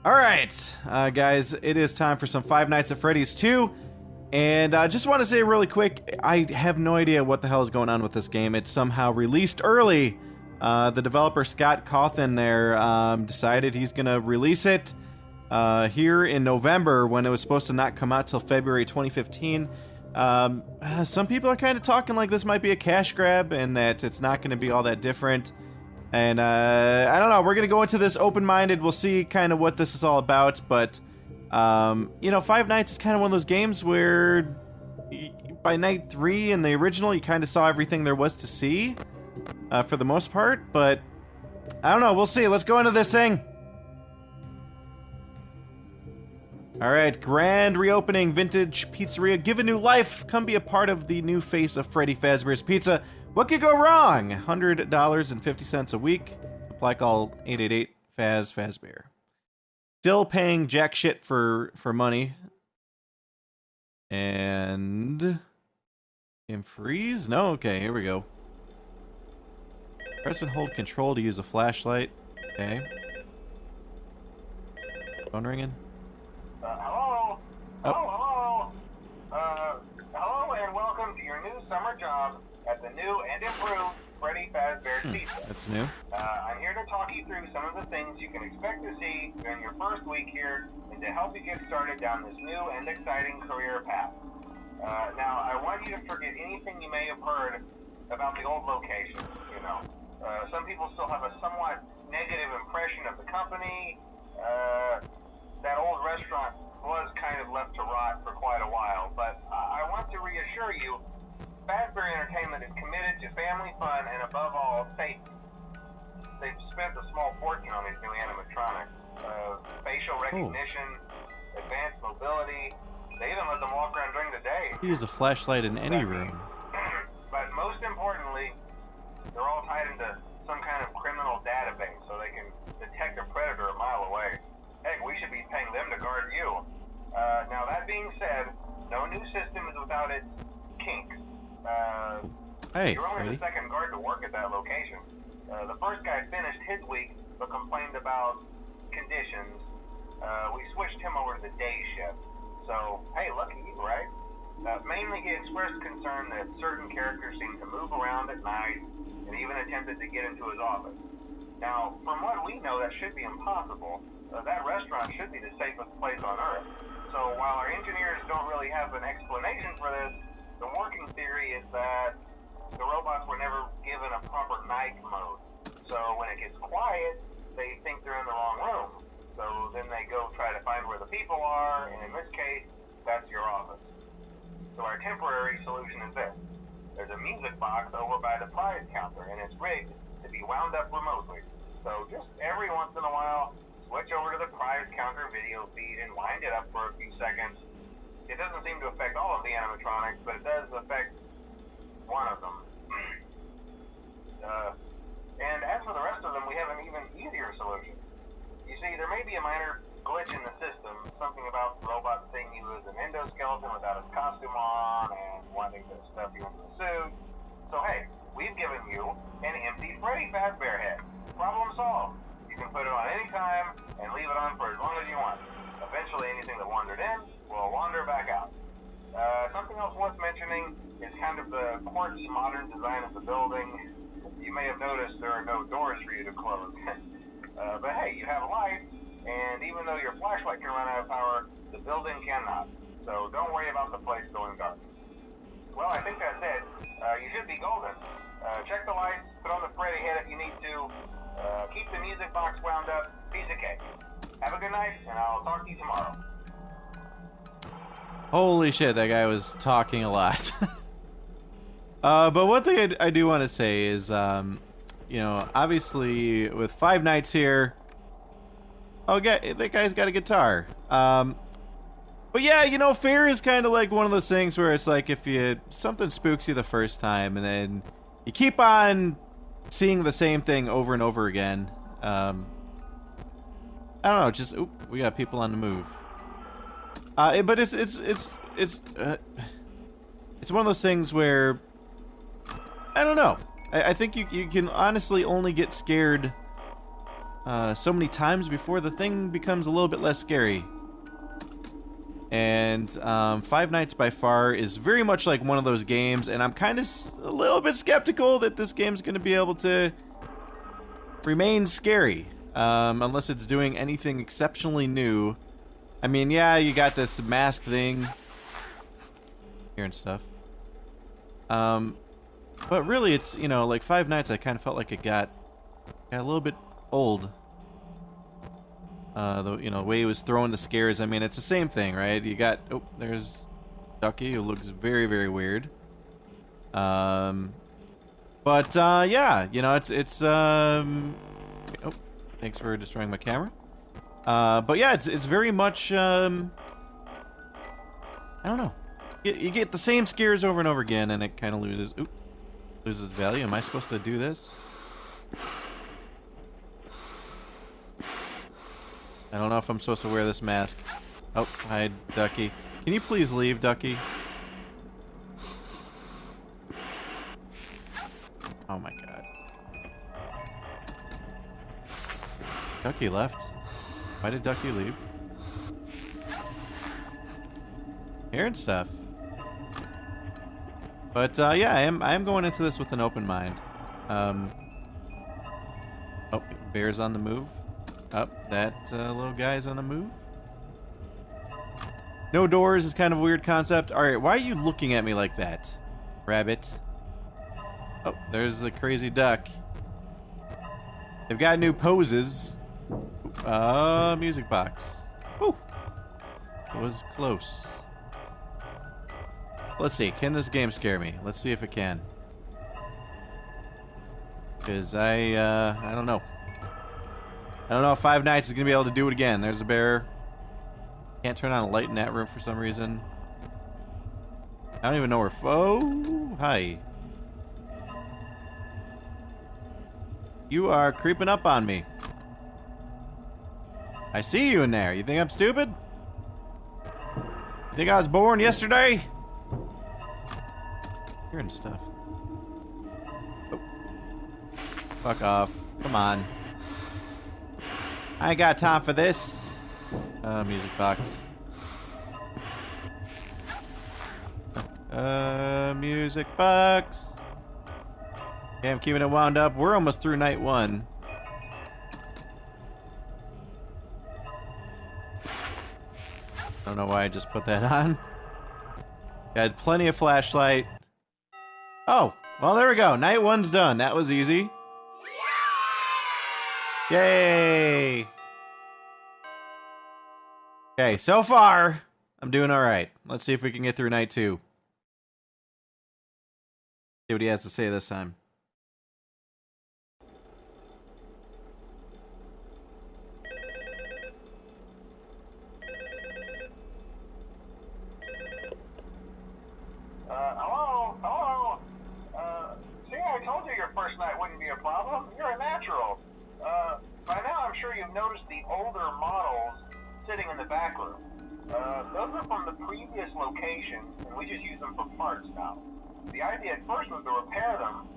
All right, guys, it is time for some Five Nights at Freddy's 2. And I just want to say really quick, I have no idea what the hell is going on with this game. It's somehow released early. The developer Scott Cawthon there decided he's going to release it here in November when it was supposed to not come out till February 2015. Some people are kind of talking like this might be a cash grab and that it's not going to be all that different. And I don't know, we're going to go into this open-minded. We'll see kind of what this is all about, but you know, Five Nights is kind of one of those games where by night 3 in the original, you kind of saw everything there was to see for the most part, but I don't know, we'll see. Let's go into this thing. All right, grand reopening, vintage pizzeria, give a new life. Come be a part of the new face of Freddy Fazbear's Pizza. What could go wrong? $100.50 a week. Apply call 888-FAZ-FAZBEAR. Still paying jack shit for money. And game freeze? No, okay, here we go. Press and hold control to use a flashlight. Okay. Phone ringing. Hello? Oh. Hello and welcome to your new summer job at the new and improved Freddy Fazbear's Pizza. That's new. I'm here to talk you through some of the things you can expect to see during your first week here and to help you get started down this new and exciting career path. Now, I want you to forget anything you may have heard about the old locations, you know. Some people still have a somewhat negative impression of the company. That old restaurant was kind of left to rot for quite a while, but I want to reassure you, Fazbear Entertainment is committed to family fun and above all, safety. They've spent a small fortune on these new animatronics. Facial recognition, advanced mobility, they even let them walk around during the day. Use a flashlight in any room. But most importantly, they're all tied into some kind of criminal database so they can detect a predator a mile away. Heck, we should be paying them to guard you. Now that being said, no new system is without its kinks. Hey, you're only Freddy. the second guard to work at that location. The first guy finished his week but complained about conditions. We switched him over to the day shift. So, hey, lucky you, right? Mainly he expressed concern that certain characters seemed to move around at night and even attempted to get into his office. Now, from what we know, that should be impossible. That restaurant should be the safest place on Earth. So while our engineers don't really have an explanation for this, the working theory is that the robots were never given a proper night mode. So when it gets quiet, they think they're in the wrong room. So then they go try to find where the people are, and in this case, that's your office. So our temporary solution is this. There's a music box over by the prize counter, and it's rigged to be wound up remotely. So just every once in a while, switch over to the prize counter video feed and wind it up for a few seconds. It doesn't seem to affect all of the animatronics, but it does affect one of them. And as for the rest of them, we have an even easier solution. You see, there may be a minor glitch in the system, something about the robot seeing you as an endoskeleton without his costume on and wanting to stuff you into a suit. So hey, we've given you an empty Freddy Fazbear head. Problem solved. You can put it on any time and leave it on for as long as you want. Eventually anything that wandered in will wander back out. Something else worth mentioning is kind of the quirky modern design of the building. You may have noticed there are no doors for you to close. But hey, you have light, and even though your flashlight can run out of power, the building cannot. So don't worry about the place going dark. Well, I think that's it. You should be golden. Check the lights, put on the Freddy head if you need to. Keep the music box wound up. Piece of cake. Have a good night, and I'll talk to you tomorrow. Holy shit, that guy was talking a lot. But one thing I do want to say is, you know, obviously with Five Nights here, that guy's got a guitar. But yeah, you know, fear is kind of like one of those things where it's like if something spooks you the first time and then you keep on seeing the same thing over and over again. I don't know, just we got people on the move. But it's one of those things where I don't know. I think you can honestly only get scared so many times before the thing becomes a little bit less scary. And Five Nights by far is very much like one of those games, and I'm kind of a little bit skeptical that this game's going to be able to remain scary, unless it's doing anything exceptionally new. I mean, yeah, you got this mask thing here and stuff. But really, it's, you know, like Five Nights, I kind of felt like it got a little bit old. The way he was throwing the scares. I mean, it's the same thing, right? You got, oh, there's Ducky, who looks very, very weird. Yeah, you know, oh, thanks for destroying my camera. But yeah, it's very much, I don't know. You get the same scares over and over again, and it kind of loses value. Am I supposed to do this? I don't know if I'm supposed to wear this mask. Oh, hi, Ducky. Can you please leave, Ducky? Oh my god. Ducky left. Why did Ducky leave? Hearing stuff. But yeah, I am going into this with an open mind. Oh, bear's on the move. Up, that little guy's on the move. No doors is kind of a weird concept. Alright, why are you looking at me like that, rabbit? Oh, there's the crazy duck. They've got new poses. Music box. Woo! It was close. Let's see, can this game scare me? Let's see if it can. Because I don't know. I don't know if Five Nights is going to be able to do it again. There's a bear. Can't turn on a light in that room for some reason. I don't even know where... Oh, hi. You are creeping up on me. I see you in there. You think I'm stupid? You think I was born yesterday? Hearing stuff. Oh. Fuck off. Come on. I ain't got time for this. Music box. Music box. Okay, I'm keeping it wound up. We're almost through night 1. I don't know why I just put that on. Got plenty of flashlight. Oh, well, there we go. Night 1's done. That was easy. Yay! Okay, so far, I'm doing alright. Let's see if we can get through night 2. See what he has to say this time. Hello? See, I told you your first night wouldn't be a problem. You're a natural. By now I'm sure you've noticed the older models sitting in the back room. Those are from the previous location, and we just use them for parts now. The idea at first was to repair them.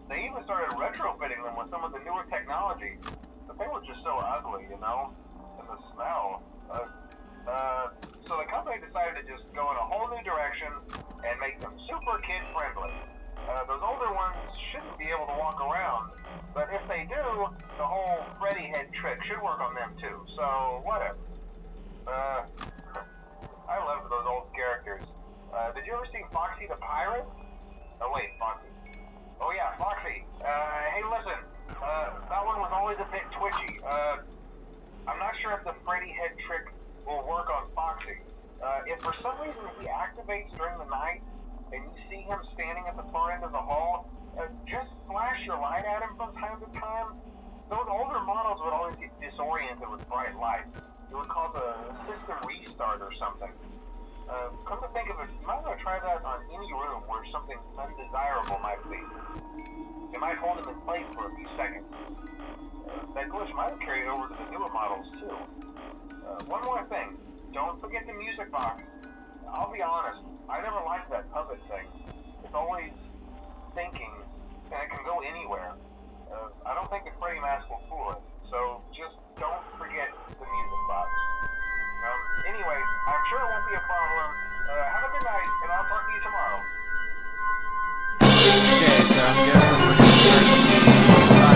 They even started retrofitting them with some of the newer technology, but they were just so ugly, you know? And the smell. So the company decided to just go in a whole new direction and make them super kid-friendly. Those older ones shouldn't be able to walk around, but if they do, the whole Freddy head trick should work on them too, so whatever. I loved those old characters. Did you ever see Foxy the Pirate? Oh wait, Foxy. Oh yeah, Foxy. Hey listen, that one was always a bit twitchy. I'm not sure if the Freddy head trick will work on Foxy. If for some reason he activates during the night, and you see him standing at the far end of the hall, just flash your light at him from time to time. Those older models would always get disoriented with bright light. It would cause a system restart or something. Come to think of it, you might want to try that on any room where something undesirable might be. It might hold him in place for a few seconds. That glitch might have carried over to the newer models too. One more thing, don't forget the music box. I'll be honest, I never liked that puppet thing. It's always thinking, and it can go anywhere. I don't think the Freddy mask will fool it. so just don't forget the music box. Anyway, I'm sure it won't be a problem. Have a good night, and I'll talk to you tomorrow. Okay, so I'm guessing we're gonna start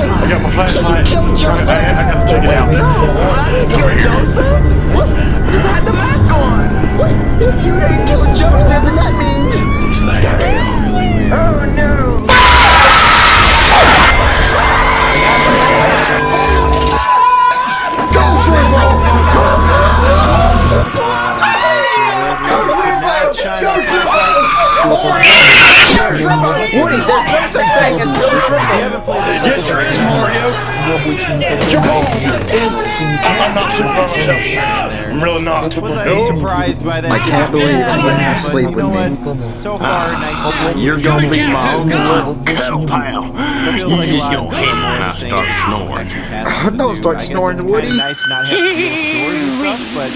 I got my flashlight. So you killed Joseph? I gotta check it out. No, I didn't kill Joseph. What? Just had the mask on. Wait, if you didn't kill Joseph, then that means... What's that? Damn. Oh, no. Go, Woody, there's no such thing as Bill Shrimpo. Yes, there is, Mario. Your balls. I'm not sure for myself. I'm really not. I'm surprised by that. I can't believe I'm gonna have to sleep you know with me. what? So far, 19. You're gonna be my only little cuddle pal. Feels like a He's lot gonna more hit than when I saying start there's some snoring. extra tasks to Don't do. start I guess snoring, it's Woody. kinda nice to not have to do stories and stuff, but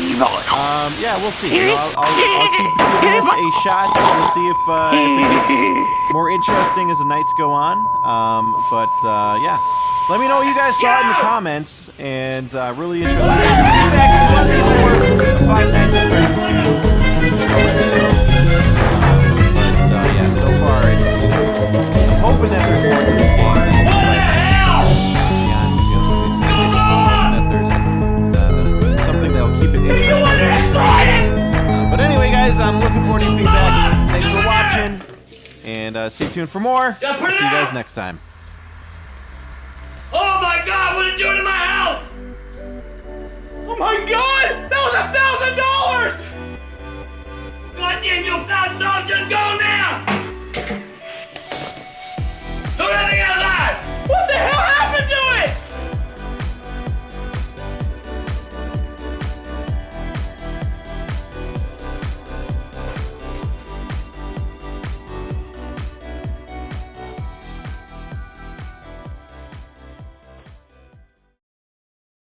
yeah, we'll see. You know, I'll keep giving this a shot. We'll see if it gets more interesting as the nights go on. Yeah. Let me know what you guys saw in the comments, and really interested in your feedback. If you want to see more of Five Nights at Freddy's 2, yeah, so far I'm hoping that there's more to this game than beyond, you know, some of these conditions. That there's something that'll keep it interesting. But anyway, guys, I'm looking forward to your feedback. Thanks for watching, and stay tuned for more. I'll see you guys next time. Oh my God, what are you doing in my house? Oh my God, that was $1,000! God damn you, $1,000 just go!